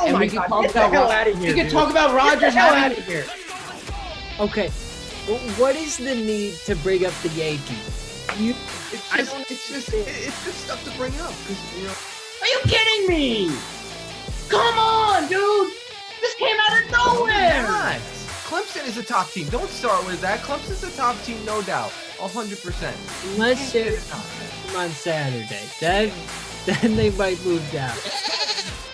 Oh my God! Get the hell out of here! We can talk about Rodgers. Out of here! Okay, what is the need to bring up the Yankees? It's just stuff to bring up because Are you kidding me? Come on, dude! This came out of nowhere! not. Clemson is a top team. Don't start with that. Clemson's a top team, no doubt, 100%. Unless they're on Saturday, then they might move down.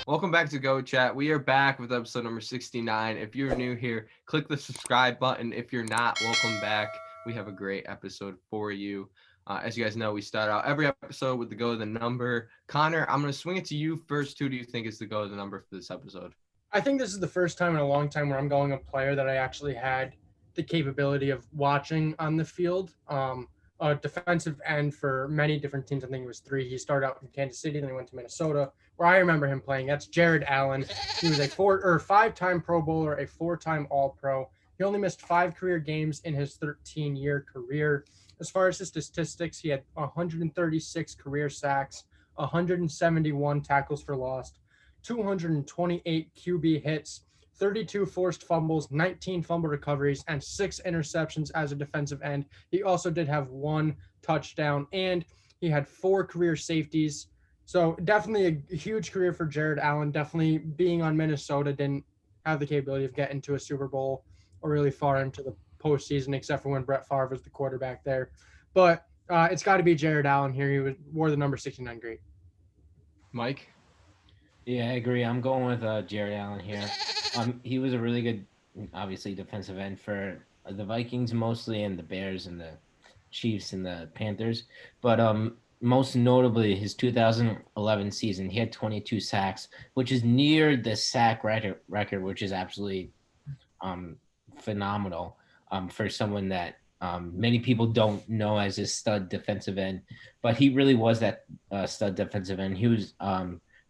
Welcome back to Go Chat. We are back with episode number 69. If you're new here, click the subscribe button. If you're not, welcome back. We have a great episode for you. As you guys know, we start out every episode with the Go of the Number. Connor, I'm going to swing it to you first. Who do you think is the Go of the Number for this episode? I think this is the first time in a long time where I'm going a player that I actually had the capability of watching on the field. A defensive end for many different teams. I think it was 3. He started out in Kansas City, then he went to Minnesota, where I remember him playing. That's Jared Allen. He was a 5-time Pro Bowler, a 4-time All-Pro. He only missed 5 career games in his 13-year career. As far as his statistics, he had 136 career sacks, 171 tackles for loss, 228 QB hits, 32 forced fumbles, 19 fumble recoveries, and 6 interceptions as a defensive end. He also did have 1 touchdown, and he had 4 career safeties. So definitely a huge career for Jared Allen. Definitely being on Minnesota didn't have the capability of getting to a Super Bowl or really far into the postseason, except for when Brett Favre was the quarterback there. But it's got to be Jared Allen here. He wore the number 69 great. Mike? Yeah, I agree. I'm going with Jared Allen here. He was a really good, obviously, defensive end for the Vikings mostly, and the Bears and the Chiefs and the Panthers. But most notably, his 2011 season, he had 22 sacks, which is near the sack record, which is absolutely phenomenal for someone that many people don't know as a stud defensive end. But he really was that stud defensive end. He was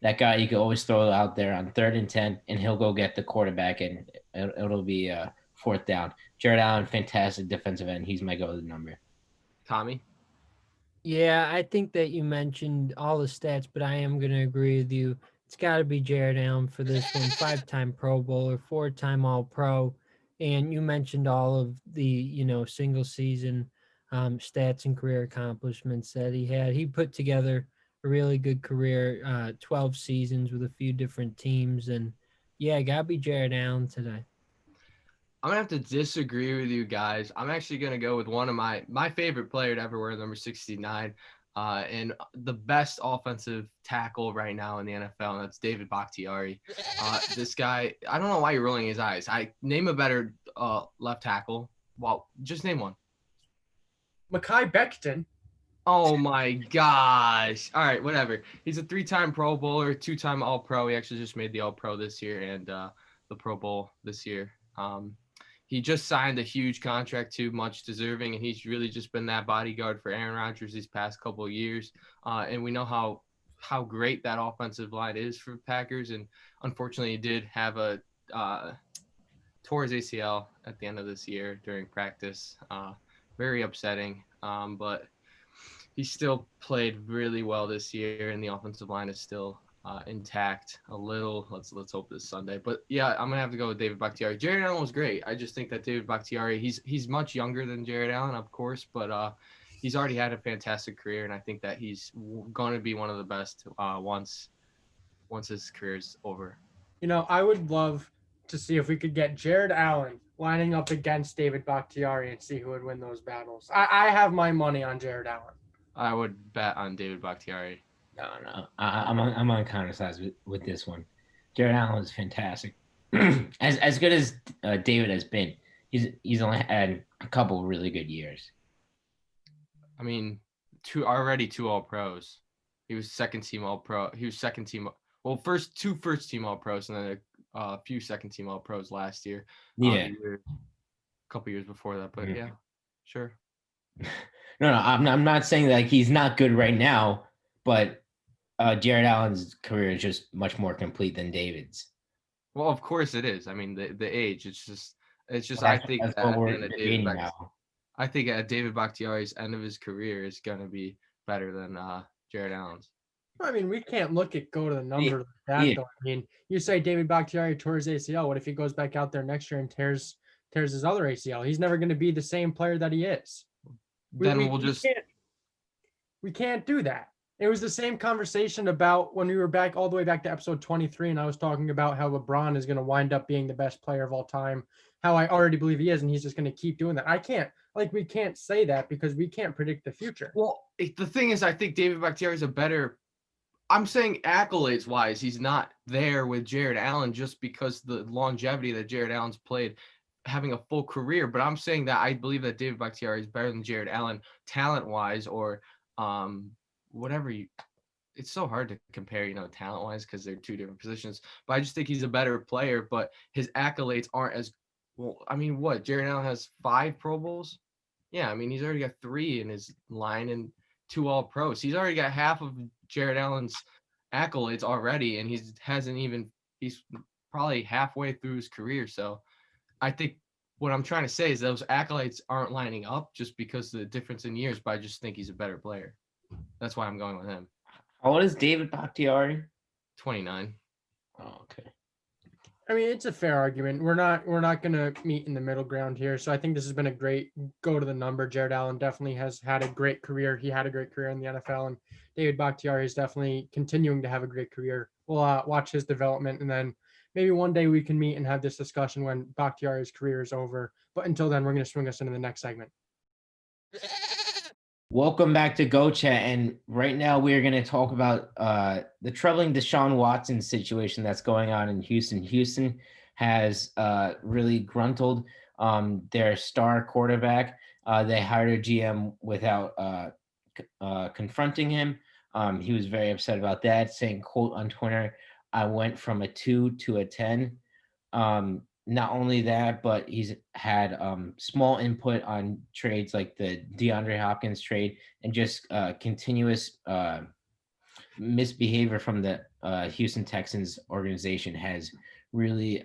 that guy you can always throw out there on 3rd and 10, and he'll go get the quarterback, and it'll be 4th down. Jared Allen, fantastic defensive end. He's my go-to number. Tommy? Yeah, I think that you mentioned all the stats, but I am going to agree with you. It's got to be Jared Allen for this one. 5-time Pro Bowler, 4-time All-Pro. And you mentioned all of the, single season stats and career accomplishments that he had. He put together a really good career, 12 seasons with a few different teams. And, yeah, got to be Jared Allen today. I'm going to have to disagree with you guys. I'm actually going to go with one of my favorite player to ever wear number 69 and the best offensive tackle right now in the NFL, and that's David Bakhtiari. This guy, I don't know why you're rolling his eyes. Name a better left tackle. Well, just name one. Mekhi Becton. Oh, my gosh. All right, whatever. He's a 3-time Pro Bowler, 2-time All-Pro. He actually just made the All-Pro this year and the Pro Bowl this year. He just signed a huge contract too, much deserving, and he's really just been that bodyguard for Aaron Rodgers these past couple of years. And we know how great that offensive line is for Packers. And unfortunately, he did have tore his ACL at the end of this year during practice. Very upsetting, but he still played really well this year, and the offensive line is still intact a little. Let's hope this Sunday. But yeah, I'm gonna have to go with David Bakhtiari. Jared Allen was great. I just think that David Bakhtiari, he's much younger than Jared Allen, of course, but he's already had a fantastic career, and I think that he's going to be one of the best once his career's over. I would love to see if we could get Jared Allen lining up against David Bakhtiari and see who would win those battles. I have my money on Jared Allen. I would bet on David Bakhtiari. No. I'm on Connor's side with this one. Jared Allen is fantastic. as good as David has been, he's only had a couple really good years. I mean, two All-Pros. He was second-team All-Pro. He was second-team. Well, two first-team All-Pros, and then a few second-team All-Pros last year. Yeah, a couple years before that, but yeah, sure. No, I'm not saying that he's not good right now, but Jared Allen's career is just much more complete than David's. Well, of course it is. I mean, the age. It's just. Well, I think that's that what we're at debating now. I think at David Bakhtiari's end of his career is going to be better than Jared Allen's. I mean, we can't look at go to the number like that, Yeah. though. I mean, you say David Bakhtiari tore his ACL. What if he goes back out there next year and tears his other ACL? He's never going to be the same player that he is. Then we'll just We can't do that. It was the same conversation about when we were back all the way back to episode 23, and I was talking about how LeBron is going to wind up being the best player of all time, how I already believe he is, and he's just going to keep doing that. We can't say that because we can't predict the future. Well, the thing is, I think David Bakhtiari is a better. I'm saying accolades wise, he's not there with Jared Allen just because the longevity that Jared Allen's played, having a full career. But I'm saying that I believe that David Bakhtiari is better than Jared Allen talent wise, or whatever you. It's so hard to compare, talent wise, because they're two different positions. But I just think he's a better player. But his accolades aren't as well. I mean, what Jared Allen has 5 Pro Bowls. Yeah, I mean he's already got 3 in his line and 2 All Pros. He's already got half of Jared Allen's accolades already, and he's probably halfway through his career. So I think what I'm trying to say is those accolades aren't lining up just because of the difference in years, but I just think he's a better player. That's why I'm going with him. How old is David Bakhtiari? 29. Oh, okay. I mean, it's a fair argument. We're not going to meet in the middle ground here. So I think this has been a great go to the number. Jared Allen definitely has had a great career. He had a great career in the NFL, and David Bakhtiari is definitely continuing to have a great career. We'll watch his development, and then maybe one day we can meet and have this discussion when Bakhtiari's career is over. But until then, we're going to swing us into the next segment. Welcome back to Go Chat, and right now we are going to talk about the troubling Deshaun Watson situation that's going on in Houston. Houston has really gruntled their star quarterback. They hired a GM without confronting him. He was very upset about that, saying, quote on Twitter, "I went from a 2 to a 10." Not only that, but he's had small input on trades like the DeAndre Hopkins trade, and just continuous misbehavior from the Houston Texans organization has really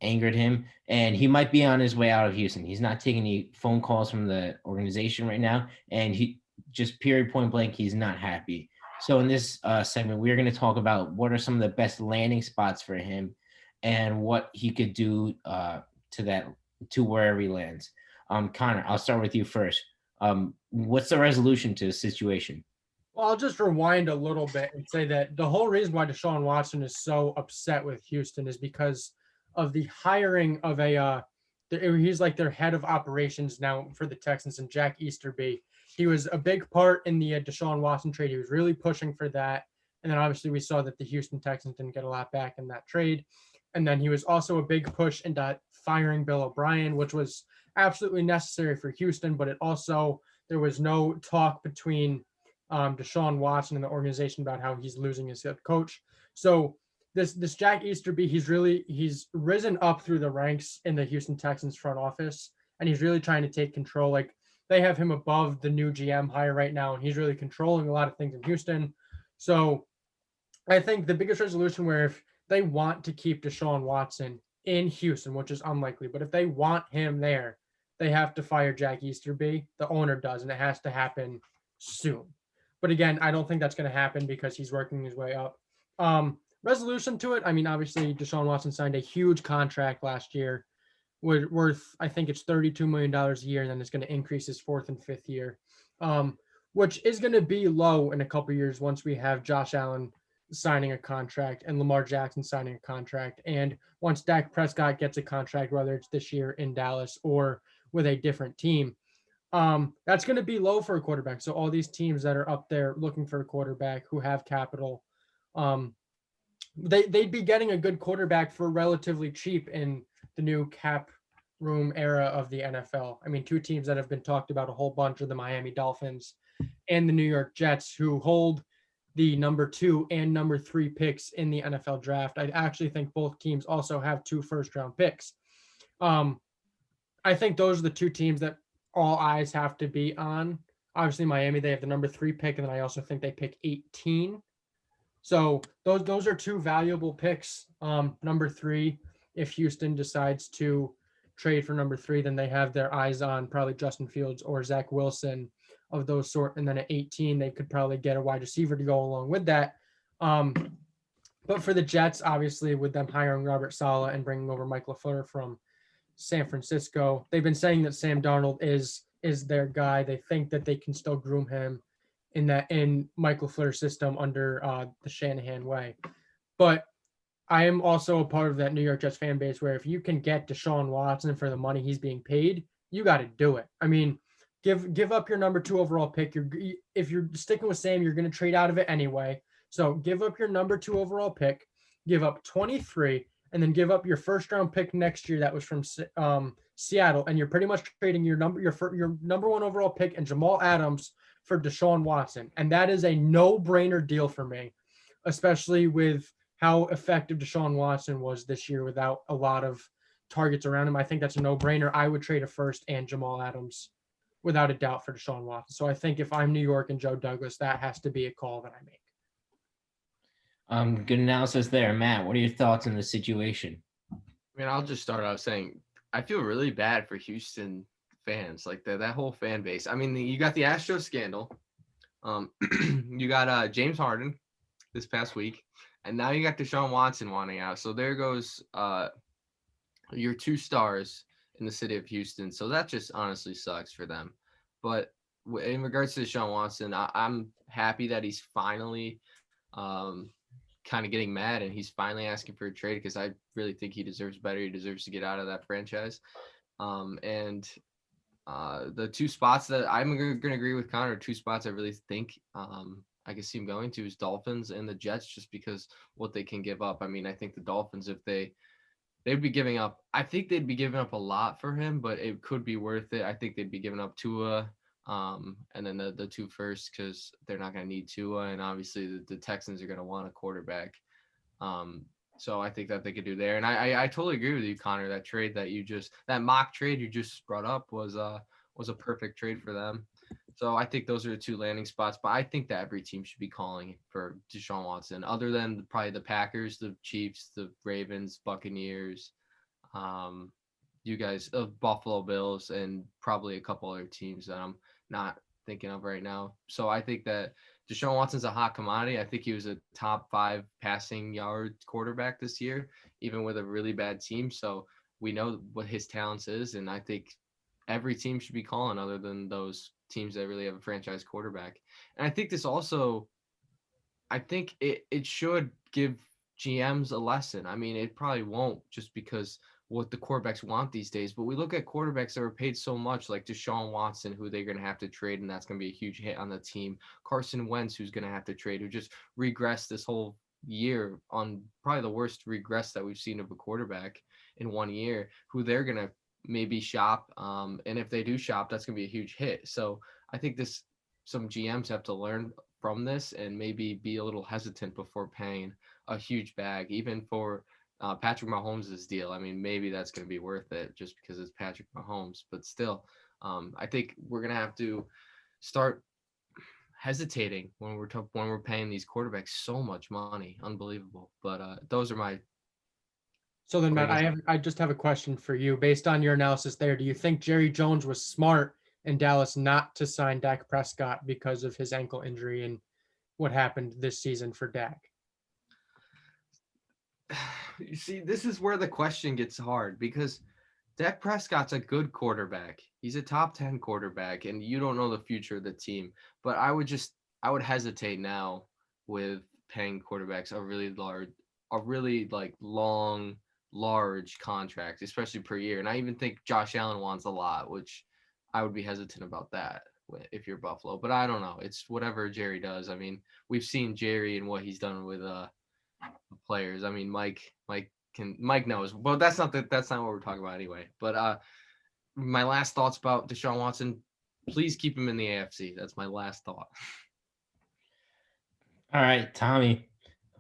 angered him. And he might be on his way out of Houston. He's not taking any phone calls from the organization right now. And he just period point blank, he's not happy. So in this segment, we're going to talk about what are some of the best landing spots for him and what he could do to wherever he lands. Connor, I'll start with you first. What's the resolution to the situation? Well, I'll just rewind a little bit and say that the whole reason why Deshaun Watson is so upset with Houston is because of the hiring of he's like their head of operations now for the Texans, and Jack Easterby. He was a big part in the Deshaun Watson trade. He was really pushing for that. And then obviously we saw that the Houston Texans didn't get a lot back in that trade. And then he was also a big push into firing Bill O'Brien, which was absolutely necessary for Houston. But there was no talk between Deshaun Watson and the organization about how he's losing his head coach. So this Jack Easterby, he's risen up through the ranks in the Houston Texans front office, and he's really trying to take control. Like, they have him above the new GM hire right now, and he's really controlling a lot of things in Houston. So I think the biggest resolution, where if they want to keep Deshaun Watson in Houston, which is unlikely, but if they want him there, they have to fire Jack Easterby. The owner does, and it has to happen soon. But again, I don't think that's going to happen because he's working his way up. Resolution to it, I mean, obviously Deshaun Watson signed a huge contract last year worth, I think it's $32 million a year, and then it's going to increase his 4th and 5th year, which is going to be low in a couple of years once we have Josh Allen signing a contract and Lamar Jackson signing a contract. And once Dak Prescott gets a contract, whether it's this year in Dallas or with a different team, that's going to be low for a quarterback. So all these teams that are up there looking for a quarterback who have capital, they'd be getting a good quarterback for relatively cheap in the new cap room era of the NFL. I mean, 2 teams that have been talked about a whole bunch are the Miami Dolphins and the New York Jets, who hold the number 2 and number 3 picks in the NFL draft. I actually think both teams also have 2 first-round picks. I think those are the 2 teams that all eyes have to be on. Obviously, Miami, they have the number 3 pick, and then I also think they pick 18. So those are 2 valuable picks. Number 3, if Houston decides to trade for number 3, then they have their eyes on probably Justin Fields or Zach Wilson of those sort. And then at 18, they could probably get a wide receiver to go along with that. But for the Jets, obviously, with them hiring Robert Saleh and bringing over Mike LaFleur from San Francisco, they've been saying that Sam Darnold is their guy. They think that they can still groom him in Mike LaFleur's system under the Shanahan way. But I am also a part of that New York Jets fan base where if you can get Deshaun Watson for the money he's being paid, you got to do it. I mean, give up your number 2 overall pick. If you're sticking with Sam, you're going to trade out of it anyway. So give up your number 2 overall pick, give up 23, and then give up your first round pick next year that was from Seattle, and you're pretty much trading your number 1 overall pick and Jamal Adams for Deshaun Watson, and that is a no-brainer deal for me, especially with how effective Deshaun Watson was this year without a lot of targets around him. I think that's a no-brainer. I would trade a first and Jamal Adams without a doubt for Deshaun Watson. So I think if I'm New York and Joe Douglas, that has to be a call that I make. Good analysis there, Matt. What are your thoughts on the situation? I mean, I'll just start out saying I feel really bad for Houston fans, like that whole fan base. I mean, you got the Astros scandal, you got James Harden this past week, and now you got Deshaun Watson wanting out. So there goes your 2 stars in the city of Houston. So that just honestly sucks for them. But in regards to Deshaun Watson, I'm happy that he's finally kind of getting mad and he's finally asking for a trade because I really think he deserves better. He deserves to get out of that franchise. And the 2 spots that I'm going to agree with Connor, 2 spots I really think I can see him going to is Dolphins and the Jets, just because what they can give up. I mean, I think the Dolphins, if they'd be giving up, I think they'd be giving up a lot for him, but it could be worth it. I think they'd be giving up Tua and then the 2 first, because they're not going to need Tua, and obviously the Texans are going to want a quarterback. So I think that they could do there. And I totally agree with you, Connor. That mock trade you just brought up was a perfect trade for them. So I think those are the 2 landing spots. But I think that every team should be calling for Deshaun Watson, other than probably the Packers, the Chiefs, the Ravens, Buccaneers, you guys, Buffalo Bills, and probably a couple other teams that I'm not thinking of right now. So I think that Deshaun Watson's a hot commodity. I think he was a top 5 passing yard quarterback this year, even with a really bad team. So we know what his talents is, and I think every team should be calling, other than those teams that really have a franchise quarterback. And I think this also, I think it should give GMs a lesson. I mean, it probably won't, just because what the quarterbacks want these days. But we look at quarterbacks that are paid so much, like Deshaun Watson, who they're going to have to trade, and that's going to be a huge hit on the team. Carson Wentz, who's going to have to trade, who just regressed this whole year on probably the worst regress that we've seen of a quarterback in 1 year, who they're going to maybe shop. And if they do shop, that's going to be a huge hit. So I think some GMs have to learn from this and maybe be a little hesitant before paying a huge bag, even for Patrick Mahomes' deal. I mean, maybe that's going to be worth it just because it's Patrick Mahomes, but still, I think we're going to have to start hesitating when we're paying these quarterbacks so much money. Unbelievable. But those are my. So then, Matt, I just have a question for you. Based on your analysis there, do you think Jerry Jones was smart in Dallas not to sign Dak Prescott because of his ankle injury and what happened this season for Dak? You see, this is where the question gets hard, because Dak Prescott's a good quarterback. He's a top 10 quarterback, and you don't know the future of the team. But I would hesitate now with paying quarterbacks a really long, large contract, especially per year. And I even think Josh Allen wants a lot, which I would be hesitant about that if you're Buffalo. But I don't know. It's whatever Jerry does. I mean, we've seen Jerry and what he's done with players. I mean, Mike knows, but that's not what we're talking about anyway. But my last thoughts about Deshaun Watson: please keep him in the AFC. That's my last thought. All right, Tommy.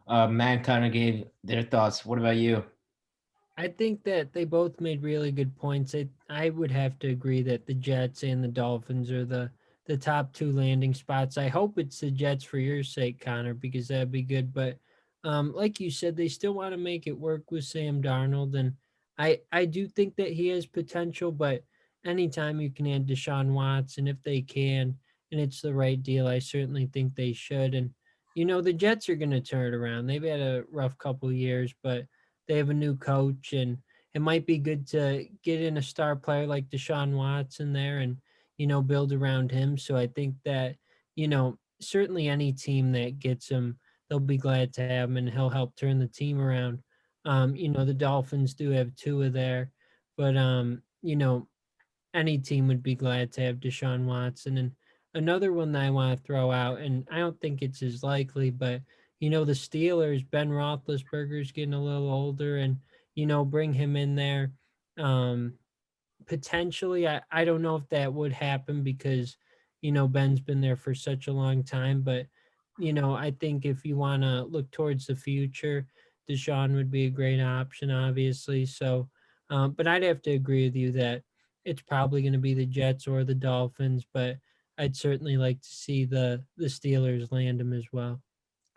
Matt kind of gave their thoughts. What about you? I think that they both made really good points. I would have to agree that the Jets and the Dolphins are the top 2 landing spots. I hope it's the Jets for your sake, Connor, because that'd be good. But like you said, they still want to make it work with Sam Darnold. And I do think that he has potential, but anytime you can add Deshaun Watson, if they can, and it's the right deal, I certainly think they should. And, the Jets are going to turn it around. They've had a rough couple years, but they have a new coach, and it might be good to get in a star player like Deshaun Watson there and, build around him. So I think that, certainly any team that gets him, they'll be glad to have him, and he'll help turn the team around. The Dolphins do have Tua there, but any team would be glad to have Deshaun Watson. And another one that I want to throw out, and I don't think it's as likely, but the Steelers, Ben Roethlisberger's getting a little older, and bring him in there. Potentially, I don't know if that would happen because Ben's been there for such a long time, but I think if you want to look towards the future, Deshaun would be a great option, obviously. So, but I'd have to agree with you that it's probably going to be the Jets or the Dolphins, but I'd certainly like to see the Steelers land him as well.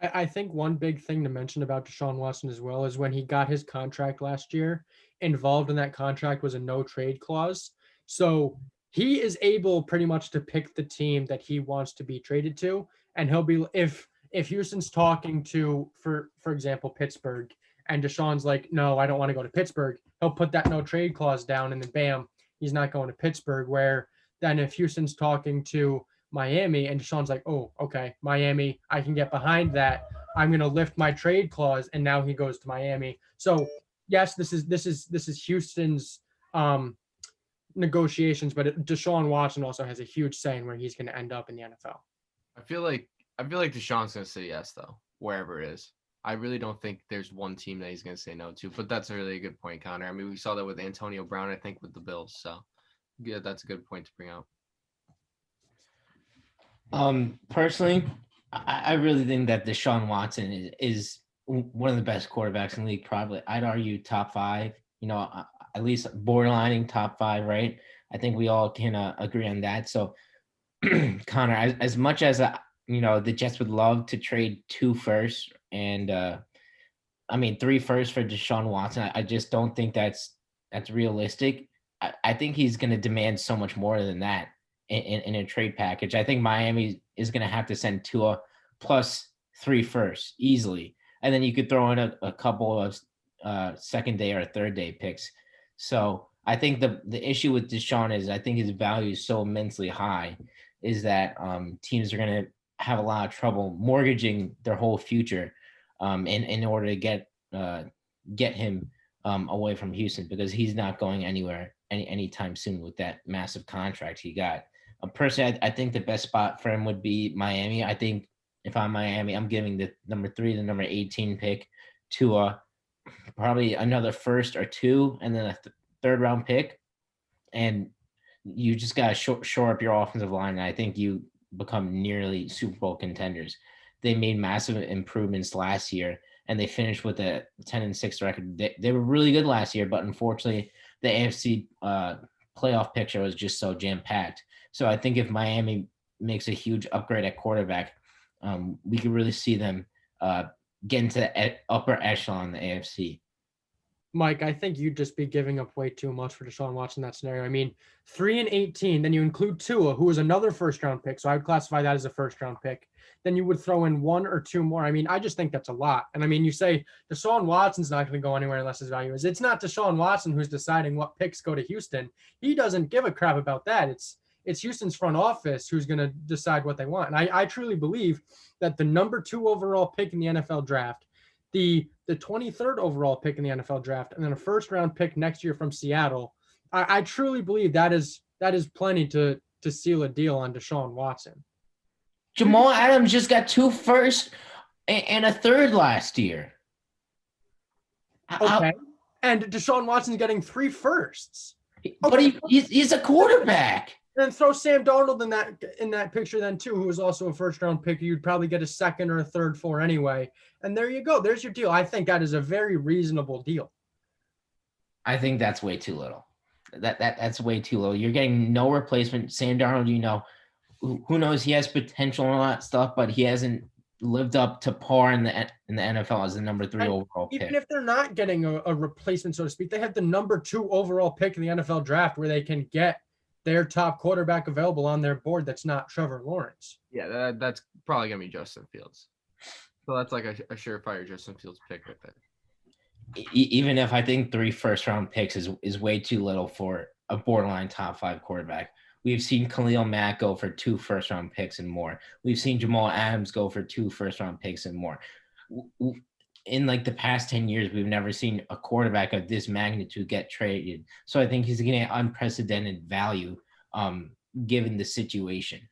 I think one big thing to mention about Deshaun Watson as well is when he got his contract last year, involved in that contract was a no trade clause. So he is able pretty much to pick the team that he wants to be traded to. And he'll be, if Houston's talking to, for example, Pittsburgh, and Deshaun's like, no, I don't want to go to Pittsburgh, he'll put that no trade clause down, and then bam, he's not going to Pittsburgh. Where then if Houston's talking to Miami and Deshaun's like, oh, okay, Miami, I can get behind that. I'm going to lift my trade clause, and now he goes to Miami. So yes, this is Houston's negotiations, but Deshaun Watson also has a huge say in where he's going to end up in the NFL. I feel like Deshaun's going to say yes though, wherever it is. I really don't think there's one team that he's going to say no to, but that's a really good point, Connor. I mean, we saw that with Antonio Brown, I think, with the Bills. So yeah, that's a good point to bring out. Personally, I really think that Deshaun Watson is one of the best quarterbacks in the league. Probably, I'd argue top 5. At least borderlining top 5, right? I think we all can agree on that. So, Connor, as much as the Jets would love to trade 2 firsts and 3 firsts for Deshaun Watson, I just don't think that's realistic. I think he's going to demand so much more than that in a trade package. I think Miami is going to have to send Tua plus 3 firsts easily, and then you could throw in a couple of second day or third day picks. So I think the issue with Deshaun is I think his value is so immensely high is that teams are going to have a lot of trouble mortgaging their whole future in order to get him away from Houston, because he's not going anywhere anytime soon with that massive contract he got. Personally, I think the best spot for him would be Miami. I think if I'm Miami, I'm giving the number 3, the number 18 pick to probably another first or 2, and then a third round pick. And you just got to shore up your offensive line. And I think you become nearly Super Bowl contenders. They made massive improvements last year, and they finished with a 10-6 record. They were really good last year, but unfortunately, the AFC playoff picture was just so jam-packed. So I think if Miami makes a huge upgrade at quarterback, we could really see them get into the upper echelon in the AFC. Mike, I think you'd just be giving up way too much for Deshaun Watson in that scenario. I mean, 3 and 18, then you include Tua, who was another first-round pick, so I would classify that as a first-round pick. Then you would throw in 1 or 2 more. I mean, I just think that's a lot. And I mean, you say Deshaun Watson's not going to go anywhere unless his value is. It's not Deshaun Watson who's deciding what picks go to Houston. He doesn't give a crap about that. It's Houston's front office who's going to decide what they want. And I truly believe that the number 2 overall pick in the NFL draft, the 23rd overall pick in the NFL draft, and then a first-round pick next year from Seattle, I truly believe that is plenty to seal a deal on Deshaun Watson. Jamal Adams just got 2 firsts and a third last year. Okay. And Deshaun Watson's getting 3 firsts. But he's a quarterback. And throw Sam Darnold in that picture then too, who was also a first-round pick. You'd probably get a second or a third for anyway. And there you go. There's your deal. I think that is a very reasonable deal. I think that's way too little. That's way too low. You're getting no replacement. Sam Darnold, who knows? He has potential and all that stuff, but he hasn't lived up to par in the NFL as the number 3 overall pick. Even if they're not getting a replacement, so to speak, they have the number 2 overall pick in the NFL draft where they can get their top quarterback available on their board that's not Trevor Lawrence. Yeah, that's probably gonna be Justin Fields. So that's like a surefire Justin Fields pick right there. Even if I think 3 first-round picks is way too little for a borderline top 5 quarterback. We've seen Khalil Mack go for 2 first-round picks and more. We've seen Jamal Adams go for 2 first-round picks and more. In like the past 10 years, we've never seen a quarterback of this magnitude get traded. So I think he's getting unprecedented value given the situation.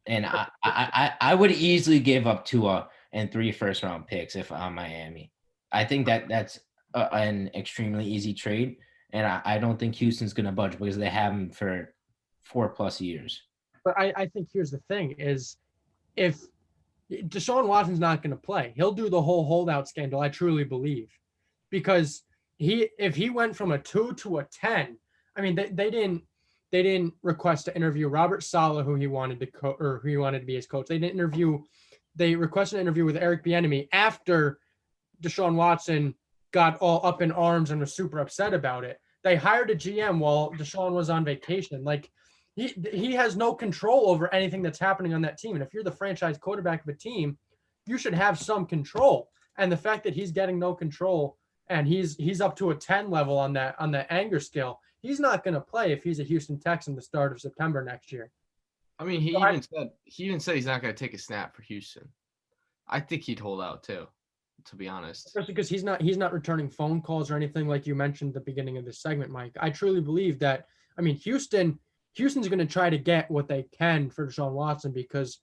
And I would easily give up Tua and 3 first-round picks if I'm Miami. I think that's an extremely easy trade, and I don't think Houston's going to budge because they have him for 4+ years. But I think here's the thing is if Deshaun Watson's not going to play, he'll do the whole holdout scandal, I truly believe. Because if he went from a 2 to a 10, I mean, they didn't request to interview Robert Saleh, who he wanted to be his coach. They requested an interview with Eric Bieniemy after Deshaun Watson got all up in arms and was super upset about it. They hired a GM while Deshaun was on vacation. Like he has no control over anything that's happening on that team. And if you're the franchise quarterback of a team, you should have some control. And the fact that he's getting no control and he's up to a 10 level on that anger scale, he's not going to play if he's a Houston Texan the start of September next year. I mean, he even said he's not going to take a snap for Houston. I think he'd hold out too, to be honest. Especially because he's not returning phone calls or anything like you mentioned at the beginning of this segment, Mike. I truly believe that. I mean, Houston's going to try to get what they can for Deshaun Watson because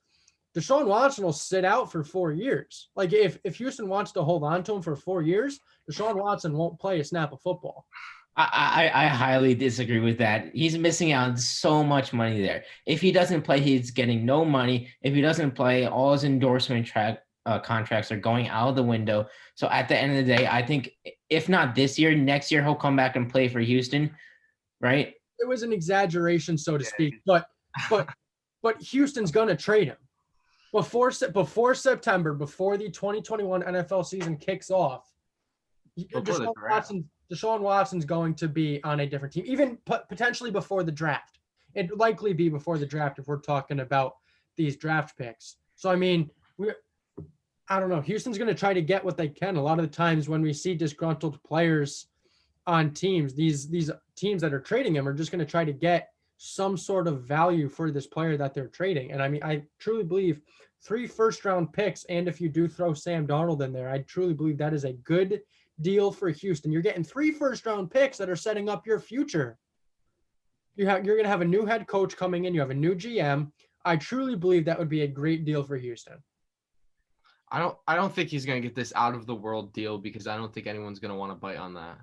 Deshaun Watson will sit out for 4 years. Like if Houston wants to hold on to him for 4 years, Deshaun Watson won't play a snap of football. I highly disagree with that. He's missing out on so much money there. If he doesn't play, he's getting no money. If he doesn't play, all his endorsement contracts are going out of the window. So at the end of the day, I think if not this year, next year he'll come back and play for Houston, right? It was an exaggeration, so to speak, but Houston's going to trade him before September, before the 2021 NFL season kicks off. Deshaun Watson's going to be on a different team, even potentially before the draft. It'd likely be before the draft if we're talking about these draft picks. So, I mean, I don't know. Houston's going to try to get what they can. A lot of the times when we see disgruntled players on teams, these teams that are trading him are just going to try to get some sort of value for this player that they're trading. And I mean, I truly believe 3 first-round picks, and if you do throw Sam Darnold in there, I truly believe that is a good deal for Houston. You're getting 3 first-round picks that are setting up your future. You're going to have a new head coach coming in. You have a new GM. I truly believe that would be a great deal for Houston. I don't think he's going to get this out of the world deal because I don't think anyone's going to want to bite on that.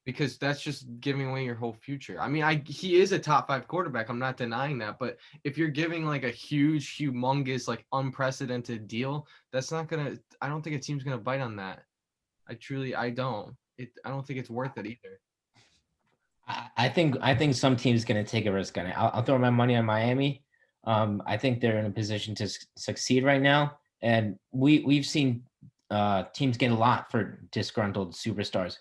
Because that's just giving away your whole future. I mean, he is a top 5 quarterback. I'm not denying that. But if you're giving like a huge, humongous, like unprecedented deal, that's not going to – I don't think a team's going to bite on that. I don't. I don't think it's worth it either. I think some team's going to take a risk on it. I'll throw my money on Miami. I think they're in a position to succeed right now. And we've seen teams get a lot for disgruntled superstars.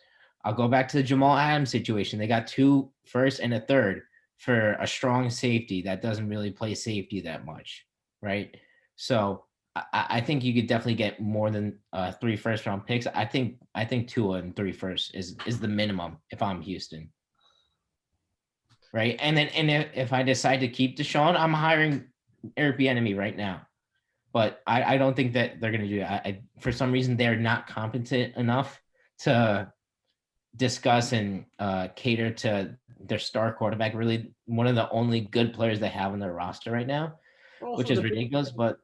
I'll go back to the Jamal Adams situation. They got 2 first and a third for a strong safety that doesn't really play safety that much, right? So I think you could definitely get more than 3 first-round picks. I think 2 and 3 first is the minimum if I'm Houston, right? And if I decide to keep Deshaun, I'm hiring Eric Bieniemy right now. But I don't think that they're going to do that. For some reason, they're not competent enough to discuss and cater to their star quarterback, really one of the only good players they have on their roster right now, which is ridiculous. But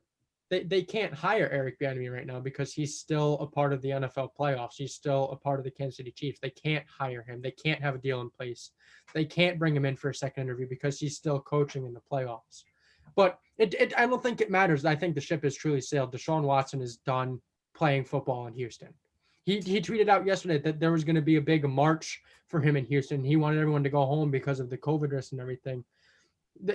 they can't hire Eric Bieniemy right now because he's still a part of the NFL playoffs. He's still a part of the Kansas City Chiefs. They can't hire him. They can't have a deal in place. They can't bring him in for a second interview because he's still coaching in the playoffs. But I don't think it matters. I think the ship has truly sailed. Deshaun Watson is done playing football in Houston. He tweeted out yesterday that there was going to be a big march for him in Houston. He wanted everyone to go home because of the COVID risk and everything.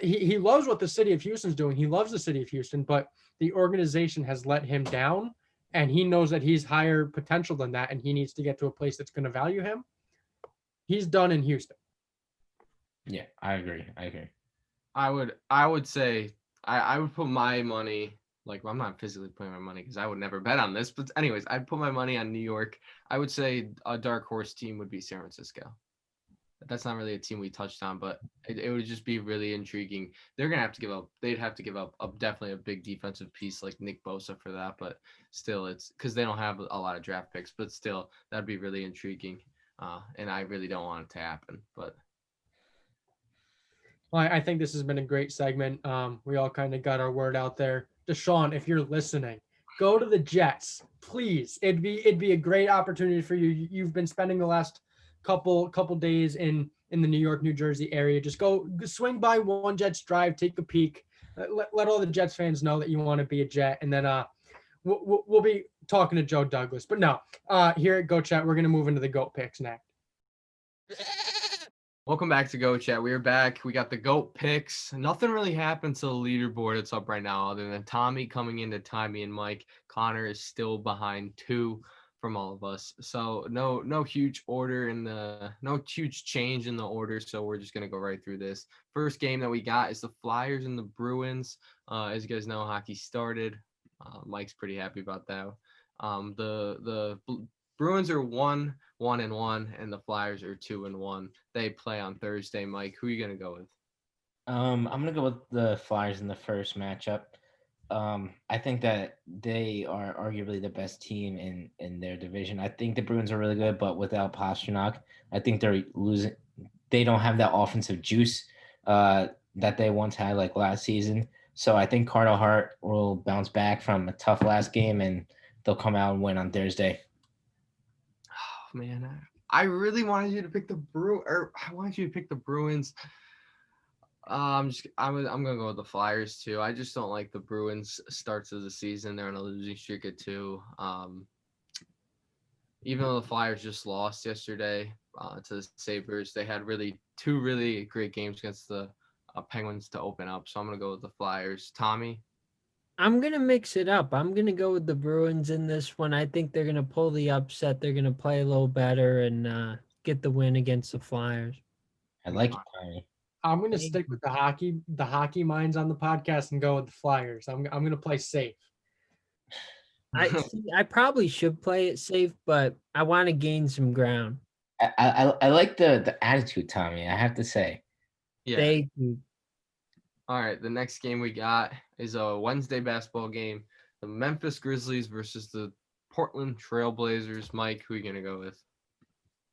He loves what the city of Houston's doing. He loves the city of Houston, but the organization has let him down, and he knows that he's higher potential than that, and he needs to get to a place that's going to value him. He's done in Houston. Yeah, I agree. I would say I would put my money, like, I'm not physically putting my money because I would never bet on this, but anyways, I'd put my money on New York. I would say a dark horse team would be San Francisco. That's not really a team we touched on, but it would just be really intriguing. They're gonna have to give up. They'd have to give up definitely a big defensive piece like Nick Bosa for that, but still, it's because they don't have a lot of draft picks. But still, that'd be really intriguing, and I really don't want it to happen. But Well, I think this has been a great segment. We all kind of got our word out there. Deshaun, if you're listening, go to the Jets, please. It'd be a great opportunity for you. You've been spending the last couple days in the New York, New Jersey area. Just go swing by One Jets Drive, take a peek. Let all the Jets fans know that you want to be a Jet, and then we'll be talking to Joe Douglas. But no, here at Go Chat, we're gonna move into the GOAT picks next. welcome back to Go Chat. We're back. We got the GOAT picks. Nothing really happened to the leaderboard. It's up right now, other than Tommy coming into Tommy and Mike. Connor is still behind 2 from all of us. So no huge order no huge change in the order. So we're just gonna go right through this. First game that we got is the Flyers and the Bruins. As you guys know, hockey started. Mike's pretty happy about that. The Bruins are 1-1, and the Flyers are 2-1. They play on Thursday. Mike, who are you gonna go with? I'm gonna go with the Flyers in the first matchup. I think that they are arguably the best team in their division. I think the Bruins are really good, but without Pastrnak, I think they're losing. They don't have that offensive juice that they once had like last season. So I think Carter Hart will bounce back from a tough last game, and they'll come out and win on Thursday. Oh man, I really wanted you to pick I wanted you to pick the Bruins. I'm gonna go with the Flyers too. I just don't like the Bruins starts of the season. They're on a losing streak at 2. Even though the Flyers just lost yesterday to the Sabres, they had two really great games against the Penguins to open up. So I'm gonna go with the Flyers. Tommy. I'm gonna mix it up. I'm gonna go with the Bruins in this one. I think they're gonna pull the upset. They're gonna play a little better and get the win against the Flyers. I like it, Tommy. I'm gonna stick with the hockey minds on the podcast and go with the Flyers. I'm gonna play safe. I probably should play it safe, but I want to gain some ground. I like the attitude, Tommy. I have to say. Yeah. Thank you. All right. The next game we got is a Wednesday basketball game. The Memphis Grizzlies versus the Portland Trailblazers. Mike, who are you gonna go with?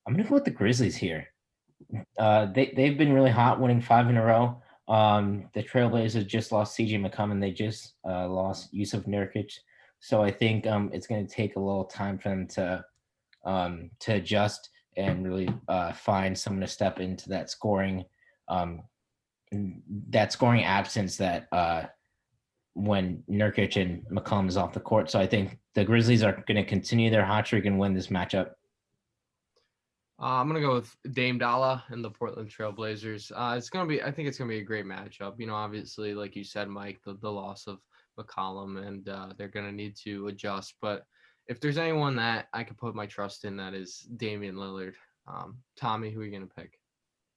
I'm gonna go with the Grizzlies here. They've been really hot, winning 5 in a row. The Trailblazers just lost C.J. McCollum. They just lost Yusuf Nurkic. So I think it's going to take a little time for them to adjust and really find someone to step into that scoring absence that when Nurkic and McCollum is off the court. So I think the Grizzlies are going to continue their hot streak and win this matchup. I'm gonna go with Dame Dalla and the Portland Trailblazers. I think it's gonna be a great matchup. You know, obviously, like you said, Mike, the loss of McCollum, and they're gonna need to adjust. But if there's anyone that I could put my trust in, that is Damian Lillard. Tommy, who are you gonna pick?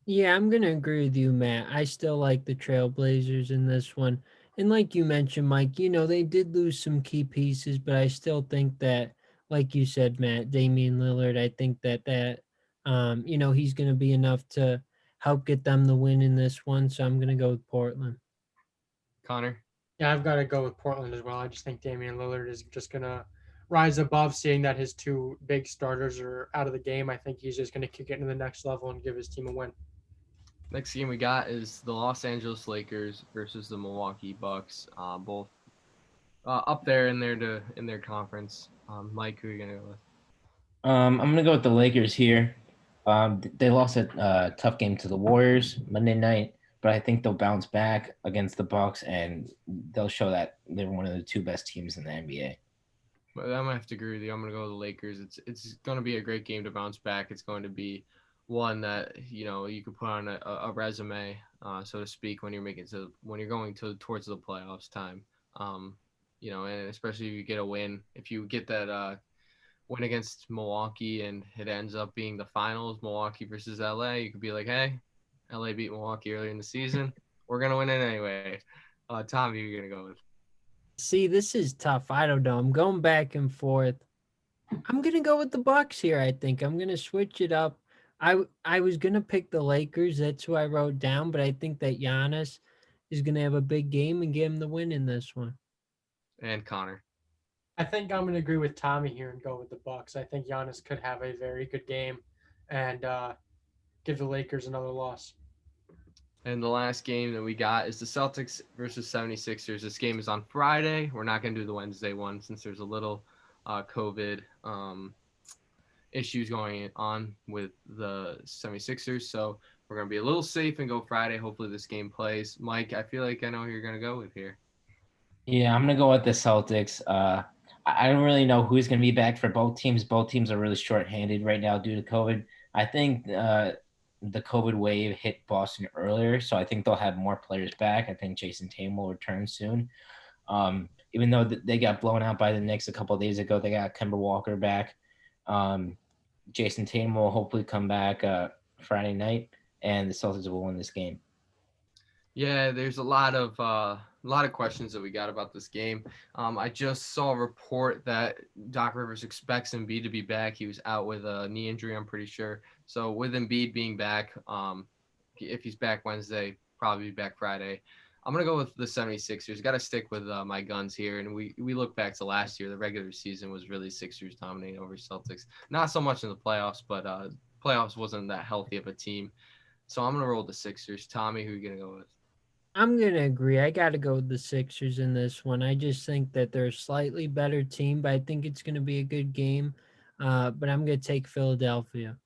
Yeah, I'm gonna agree with you, Matt. I still like the Trailblazers in this one. And like you mentioned, Mike, they did lose some key pieces, but I still think that, like you said, Matt, Damian Lillard, I think that he's gonna be enough to help get them the win in this one. So I'm gonna go with Portland. Connor? Yeah, I've got to go with Portland as well. I just think Damian Lillard is just gonna rise above, seeing that his 2 big starters are out of the game. I think he's just gonna kick it to the next level and give his team a win. Next game we got is the Los Angeles Lakers versus the Milwaukee Bucks. Both up there in their conference. Mike, who are you gonna go with? I'm going to go with the Lakers here. They lost a tough game to the Warriors Monday night, but I think they'll bounce back against the Bucks and they'll show that they're one of the 2 best teams in the NBA. But I'm gonna have to agree with you. I'm gonna go with the Lakers. It's gonna be a great game to bounce back. It's going to be one that you could put on a resume, so to speak, when you're going towards the playoffs time. And especially if you get a win, if you get that win against Milwaukee and it ends up being the finals, Milwaukee versus LA, you could be like, hey, LA beat Milwaukee earlier in the season. We're gonna win it anyway. Tommy, you're gonna go with. See, this is tough. I don't know. I'm going back and forth. I'm gonna go with the Bucks here. I think I'm gonna switch it up. I was gonna pick the Lakers. That's who I wrote down, but I think that Giannis is gonna have a big game and get him the win in this one. And Connor. I think I'm going to agree with Tommy here and go with the Bucks. I think Giannis could have a very good game and give the Lakers another loss. And the last game that we got is the Celtics versus 76ers. This game is on Friday. We're not going to do the Wednesday one since there's a little COVID issues going on with the 76ers. So we're going to be a little safe and go Friday. Hopefully this game plays. Mike, I feel like I know who you're going to go with here. Yeah, I'm gonna go with the Celtics. I don't really know who's gonna be back for both teams. Both teams are really short-handed right now due to COVID. I think the COVID wave hit Boston earlier, so I think they'll have more players back. I think Jason Tatum will return soon. Even though they got blown out by the Knicks a couple of days ago, they got Kemba Walker back. Jason Tatum will hopefully come back Friday night, and the Celtics will win this game. Yeah, there's a lot of questions that we got about this game. I just saw a report that Doc Rivers expects Embiid to be back. He was out with a knee injury, I'm pretty sure. So with Embiid being back, if he's back Wednesday, probably be back Friday. I'm going to go with the 76ers. Got to stick with my guns here. And we look back to last year. The regular season was really Sixers dominating over Celtics. Not so much in the playoffs, but playoffs wasn't that healthy of a team. So I'm going to roll the Sixers. Tommy, who are you going to go with? I'm going to agree. I got to go with the Sixers in this one. I just think that they're a slightly better team, but I think it's going to be a good game. But I'm going to take Philadelphia.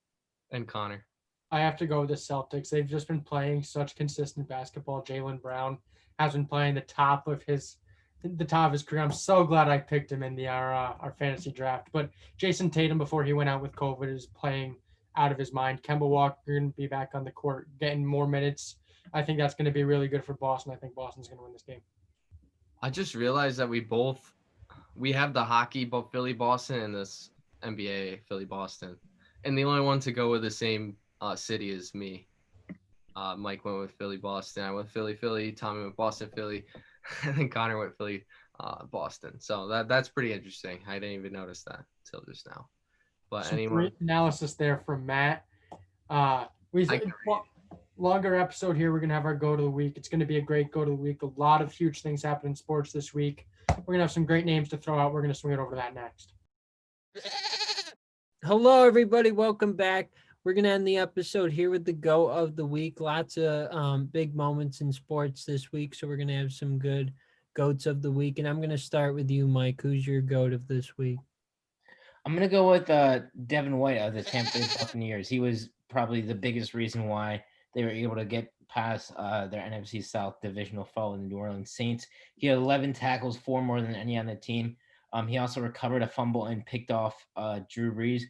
And Connor. I have to go with the Celtics. They've just been playing such consistent basketball. Jaylen Brown has been playing the top of his career. I'm so glad I picked him in our fantasy draft. But Jason Tatum, before he went out with COVID, is playing out of his mind. Kemba Walker going to be back on the court, getting more minutes. I think that's going to be really good for Boston. I think Boston's going to win this game. I just realized that we have the hockey, both Philly, Boston, and this NBA, Philly, Boston. And the only one to go with the same city is me. Mike went with Philly, Boston. I went Philly, Philly. Tommy went Boston, Philly. And then Connor went Philly, Boston. So that's pretty interesting. I didn't even notice that until just now. But Some anyone? great analysis there from Matt. Longer episode here. We're going to have our go to the week. It's going to be a great go to the week. A lot of huge things happen in sports this week. We're going to have some great names to throw out. We're going to swing it over to that next. Hello, everybody. Welcome back. We're going to end the episode here with the go of the week. Lots of big moments in sports this week. So we're going to have some good goats of the week. And I'm going to start with you, Mike. Who's your goat of this week? I'm going to go with Devin White of the Tampa Bay Buccaneers. He was probably the biggest reason why they were able to get past their NFC South divisional foe, the New Orleans Saints. He had 11 tackles, 4 more than any on the team. He also recovered a fumble and picked off Drew Brees.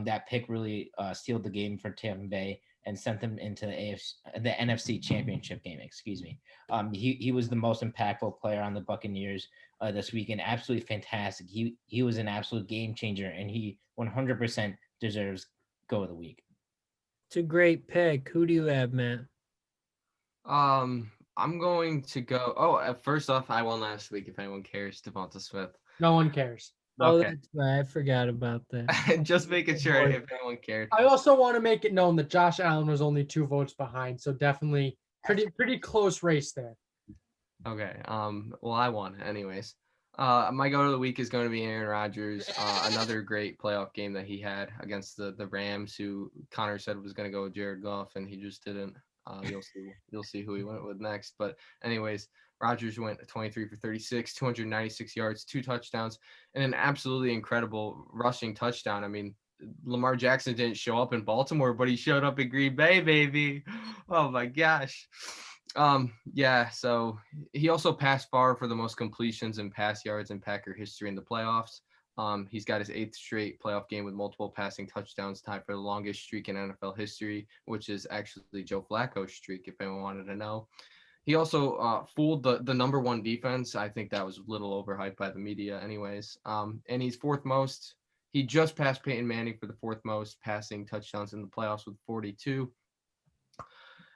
That pick really sealed the game for Tampa Bay and sent them into the NFC Championship game. Excuse me. He was the most impactful player on the Buccaneers this weekend. Absolutely fantastic. He was an absolute game changer, and he 100% deserves go of the week. It's a great pick. Who do you have, Matt? I'm going to go. Oh, first off, I won last week. If anyone cares, Devonta Smith. No one cares. Oh, Okay. that's right. I forgot about that. Just making sure if anyone cared. I also want to make it known that Josh Allen was only 2 votes behind, so definitely pretty close race there. Okay. Well, I won anyways. My go of the week is going to be Aaron Rodgers. Another great playoff game that he had against the Rams, who Connor said was going to go with Jared Goff, and he just didn't. You'll see who he went with next. But anyways, Rodgers went 23 for 36, 296 yards, 2 touchdowns, and an absolutely incredible rushing touchdown. I mean, Lamar Jackson didn't show up in Baltimore, but he showed up in Green Bay, baby. Oh my gosh. Yeah, so he also passed far for the most completions and pass yards in Packer history in the playoffs. He's got his 8th straight playoff game with multiple passing touchdowns, tied for the longest streak in NFL history, which is actually Joe Flacco's streak, if anyone wanted to know. He also fooled the number 1 defense. I think that was a little overhyped by the media anyways. And he's 4th most. He just passed Peyton Manning for the 4th most passing touchdowns in the playoffs with 42.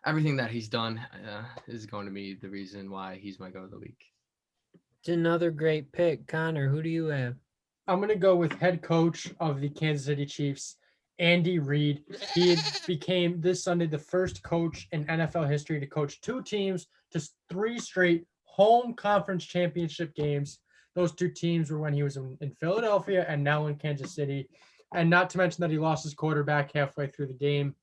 everything that he's done is going to be the reason why he's my goat of the week. It's another great pick. Connor, who do you have? I'm going to go with head coach of the Kansas City Chiefs, Andy Reid. He became this Sunday the first coach in NFL history to coach 2 teams to 3 straight home conference championship games. Those 2 teams were when he was in Philadelphia and now in Kansas City. And not to mention that he lost his quarterback halfway through the game.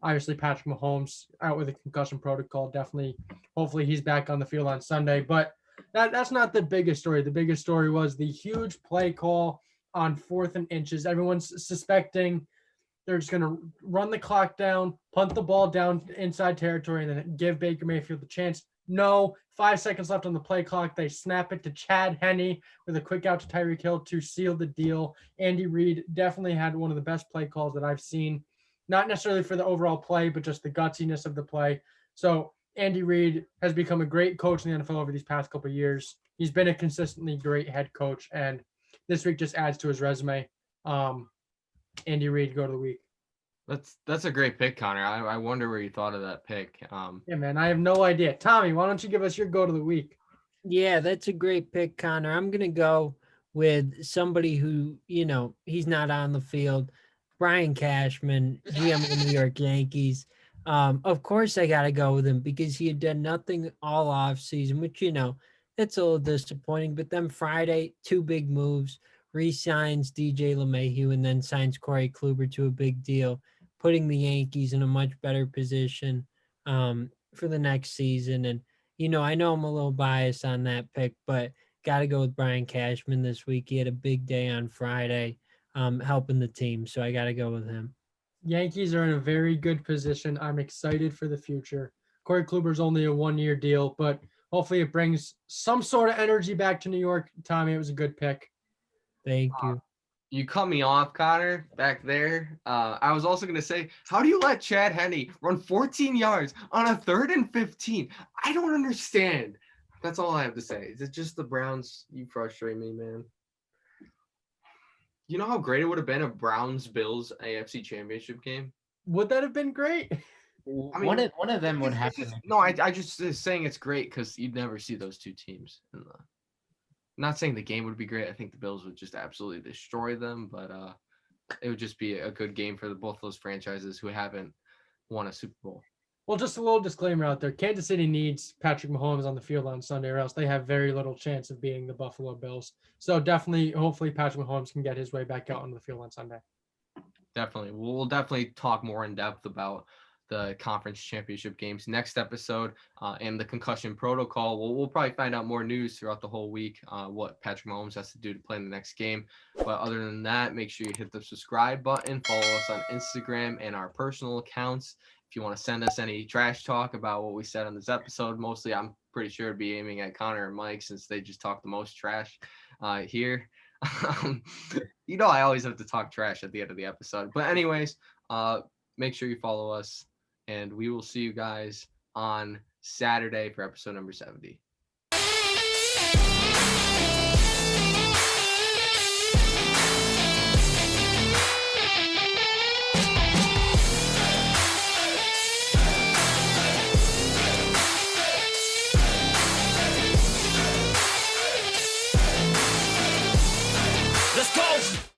Obviously, Patrick Mahomes out with a concussion protocol. Definitely, hopefully he's back on the field on Sunday. But that's not the biggest story. The biggest story was the huge play call on 4th and inches. Everyone's suspecting they're just going to run the clock down, punt the ball down inside territory, and then give Baker Mayfield the chance. No, 5 seconds left on the play clock. They snap it to Chad Henne with a quick out to Tyreek Hill to seal the deal. Andy Reid definitely had one of the best play calls that I've seen. Not necessarily for the overall play, but just the gutsiness of the play. So Andy Reid has become a great coach in the NFL over these past couple of years. He's been a consistently great head coach, and this week just adds to his resume. Andy Reid, go to the week. That's a great pick, Connor. I wonder where you thought of that pick. Yeah, man, I have no idea. Tommy, why don't you give us your go to the week? Yeah, that's a great pick, Connor. I'm going to go with somebody who, he's not on the field. Brian Cashman, GM of the New York Yankees. Of course, I got to go with him because he had done nothing all off season, which, that's a little disappointing. But then Friday, 2 big moves, re-signs DJ LeMahieu and then signs Corey Kluber to a big deal, putting the Yankees in a much better position for the next season. And, I know I'm a little biased on that pick, but got to go with Brian Cashman this week. He had a big day on Friday. Helping the team. So I got to go with him. Yankees are in a very good position. I'm excited for the future. Corey Kluber's only a 1-year deal, but hopefully it brings some sort of energy back to New York. Tommy, it was a good pick. Thank you. You cut me off, Connor, back there. I was also going to say, how do you let Chad Henne run 14 yards on a 3rd and 15? I don't understand. That's all I have to say. Is it just the Browns? You frustrate me, man. You know how great it would have been a Browns-Bills AFC Championship game? Would that have been great? I mean, one of them would happen. I just saying it's great because you'd never see those 2 teams. Not saying the game would be great. I think the Bills would just absolutely destroy them, but it would just be a good game for both those franchises who haven't won a Super Bowl. Well, just a little disclaimer out there. Kansas City needs Patrick Mahomes on the field on Sunday, or else they have very little chance of beating the Buffalo Bills. So definitely, hopefully Patrick Mahomes can get his way back out onto the field on Sunday. Definitely. We'll definitely talk more in depth about the conference championship games next episode and the concussion protocol. We'll probably find out more news throughout the whole week, what Patrick Mahomes has to do to play in the next game. But other than that, make sure you hit the subscribe button, follow us on Instagram and our personal accounts. If you want to send us any trash talk about what we said on this episode, mostly I'm pretty sure it'd be aiming at Connor and Mike since they just talk the most trash here. I always have to talk trash at the end of the episode. But anyways, make sure you follow us, and we will see you guys on Saturday for episode number 70.